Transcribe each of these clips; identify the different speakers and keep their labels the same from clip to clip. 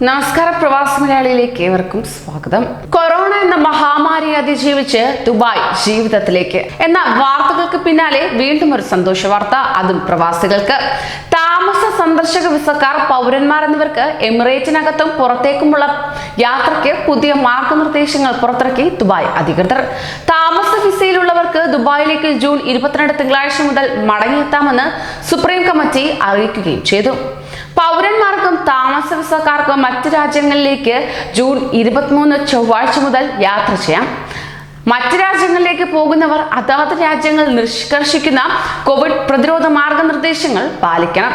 Speaker 1: നമസ്കാരം, പ്രവാസി മലയാളിയിലേക്ക് ഏവർക്കും സ്വാഗതം. കൊറോണ എന്ന മഹാമാരി അതിജീവിച്ച് ദുബായ് ജീവിതത്തിലേക്ക് എന്ന വാർത്തകൾക്ക് പിന്നാലെ വീണ്ടും ഒരു സന്തോഷ വാർത്ത, അതും പ്രവാസികൾക്ക്. താമസ സന്ദർശക വിസക്കാർ, പൗരന്മാർ എന്നിവർക്ക് എമിറേറ്റിനകത്തും പുറത്തേക്കുമുള്ള യാത്രയ്ക്ക് പുതിയ മാർഗനിർദ്ദേശങ്ങൾ പുറത്തിറക്കി ദുബായ് അധികൃതർ. താമസ വിസയിലുള്ളവർക്ക് ദുബായിലേക്ക് ജൂൺ 22 തിങ്കളാഴ്ച മുതൽ മടങ്ങിയെത്താമെന്ന് സുപ്രീം കമ്മിറ്റി അറിയിക്കുകയും ചെയ്തു. പൗരന്മാർക്കും താമസ വിസക്കാർക്കും മറ്റ് രാജ്യങ്ങളിലേക്ക് ജൂൺ 23 ചൊവ്വാഴ്ച മുതൽ യാത്ര ചെയ്യാം. മറ്റ് രാജ്യങ്ങളിലേക്ക് പോകുന്നവർ അതാത് രാജ്യങ്ങൾ നിഷ്കർഷിക്കുന്ന കോവിഡ് പ്രതിരോധ മാർഗനിർദ്ദേശങ്ങൾ പാലിക്കണം.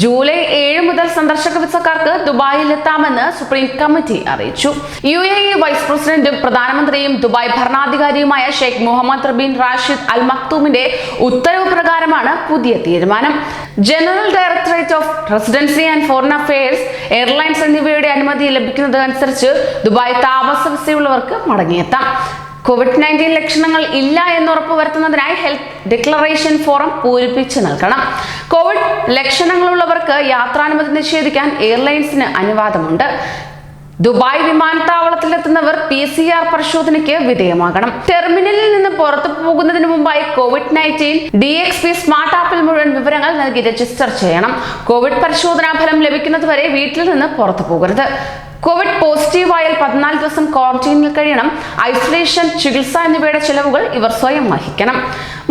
Speaker 1: ജൂലൈ 7 മുതൽ സന്ദർശക വിസക്കാർക്ക് ദുബായിലെത്താമെന്ന് സുപ്രീം കമ്മിറ്റി അറിയിച്ചു. UAE വൈസ് പ്രസിഡന്റും പ്രധാനമന്ത്രിയും ദുബായ് ഭരണാധികാരിയുമായ Sheikh Mohammed bin Rashid Al മക്തൂമിന്റെ ഉത്തരവ് പ്രകാരമാണ് പുതിയ തീരുമാനം. General directorate of residency and foreign affairs, airlines എന്നിവയുടെ അനുമതി ലഭിക്കുന്നത് അനുസരിച്ച് ദുബായ് താമസ വിസയുള്ളവർക്ക് മടങ്ങിയെത്താം. COVID-19 ലക്ഷണങ്ങൾ ഇല്ല എന്ന് ഉറപ്പുവരുത്തുന്നതിനായി ഹെൽത്ത് ഡിക്ലറേഷൻ ഫോറം പൂരിപ്പിച്ച് നൽകണം. കോവിഡ് ലക്ഷണങ്ങളുള്ളവർക്ക് യാത്രാനുമതി നിഷേധിക്കാൻ എയർലൈൻസിന് അനുവാദമുണ്ട്. ദുബായ് വിമാനത്താവളത്തിലെത്തുന്നവർ PCR പരിശോധനയ്ക്ക് വിധേയമാകണം. ടെർമിനലിൽ നിന്ന് പുറത്തു പോകുന്നതിന് മുമ്പായി COVID-19 DXP സ്മാർട്ട് ആപ്പിൽ മുഴുവൻ വിവരങ്ങൾ നൽകി രജിസ്റ്റർ ചെയ്യണം. കോവിഡ് പരിശോധനാ ഫലം ലഭിക്കുന്നതുവരെ വീട്ടിൽ നിന്ന് പുറത്തു പോകരുത്. കോവിഡ് പോസിറ്റീവായാൽ 14 ദിവസം ക്വാറന്റൈനിൽ കഴിയണം. ഐസൊലേഷൻ, ചികിത്സ എന്നിവയുടെ ചെലവുകൾ ഇവർ സ്വയം വഹിക്കണം.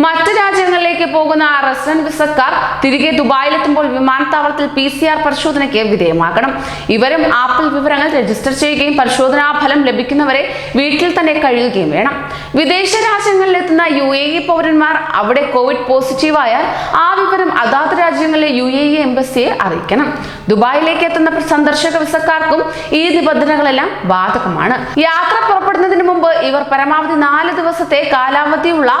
Speaker 1: മറ്റ് രാജ്യങ്ങളിലേക്ക് പോകുന്ന റെസിഡന്റ് വിസക്കാർ തിരികെ ദുബായിലെത്തുമ്പോൾ വിമാനത്താവളത്തിൽ PCR പരിശോധനയ്ക്ക് വിധേയമാകണം. ഇവരും ആപ്പിൽ വിവരങ്ങൾ രജിസ്റ്റർ ചെയ്യുകയും പരിശോധനാ ഫലം ലഭിക്കുന്നവരെ വീട്ടിൽ തന്നെ കഴിയുകയും വേണം. വിദേശ രാജ്യങ്ങളിലെത്തുന്ന UAE പൗരന്മാർ അവിടെ കോവിഡ് പോസിറ്റീവായാൽ ആ വിവരം അതാത് രാജ്യങ്ങളിലെ UAE എംബസിയെ അറിയിക്കണം. ദുബായിലേക്ക് എത്തുന്ന സന്ദർശക വിസക്കാർക്കും ഈ നിബന്ധനകളെല്ലാം ബാധകമാണ്. യാത്ര പുറപ്പെടുന്നതിന് മുമ്പ് ഇവർ പരമാവധി 4 ദിവസത്തെ കാലാവധിയുള്ള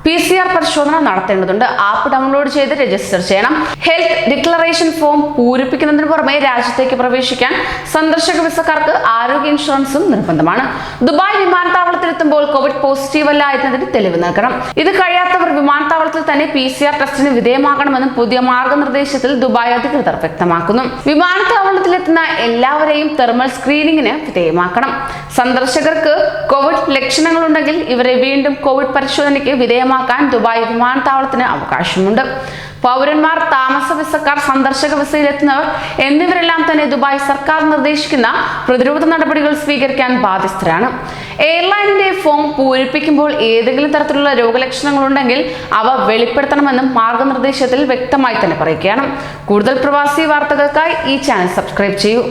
Speaker 1: PCR പരിശോധന നടത്തേണ്ടതുണ്ട്. ആപ്പ് ഡൗൺലോഡ് ചെയ്ത് രജിസ്റ്റർ ചെയ്യണം. ഹെൽത്ത് ഡിക്ലറേഷൻ ഫോം പൂരിപ്പിക്കുന്നതിന് പുറമെ രാജ്യത്തേക്ക് പ്രവേശിക്കാൻ സന്ദർശക വിസക്കാർക്ക് ആരോഗ്യ ഇൻഷുറൻസും നിർബന്ധമാണ്. ദുബായ് വിമാനത്താവളത്തിലെത്തുമ്പോൾ കോവിഡ് പോസിറ്റീവ് അല്ല എന്നതിന് തെളിവ് നൽകണം. ഇത് കഴിയാത്തവർ വിമാനത്താവളത്തിൽ തന്നെ PCR ടെസ്റ്റിന് വിധേയമാകണമെന്നും പുതിയ മാർഗനിർദ്ദേശത്തിൽ ദുബായ് അധികൃതർ വ്യക്തമാക്കുന്നു. വിമാനത്താവളത്തിലെത്തുന്ന എല്ലാവരെയും തെർമൽ സ്ക്രീനിങ്ങിന് വിധേയമാക്കണം. സന്ദർശകർക്ക് കോവിഡ് ലക്ഷണങ്ങളുണ്ടെങ്കിൽ ഇവരെ വീണ്ടും കോവിഡ് പരിശോധനയ്ക്ക് വിധേയമാക്കാൻ ദുബായ് വിമാനത്താവളത്തിന് അവകാശമുണ്ട്. പൗരന്മാർ, താമസ വിസക്കാർ, സന്ദർശക വിസയിലെത്തുന്നവർ എന്നിവരെല്ലാം തന്നെ ദുബായ് സർക്കാർ നിർദ്ദേശിക്കുന്ന പ്രതിരോധ നടപടികൾ സ്വീകരിക്കാൻ ബാധ്യസ്ഥരാണ്. എയർലൈനിന്റെ ഫോം പൂരിപ്പിക്കുമ്പോൾ ഏതെങ്കിലും തരത്തിലുള്ള രോഗലക്ഷണങ്ങളുണ്ടെങ്കിൽ അവ വെളിപ്പെടുത്തണമെന്നും മാർഗനിർദ്ദേശത്തിൽ വ്യക്തമായി തന്നെ പറയുകയാണ്. കൂടുതൽ പ്രവാസി വാർത്തകൾക്കായി ഈ ചാനൽ സബ്സ്ക്രൈബ് ചെയ്യൂ.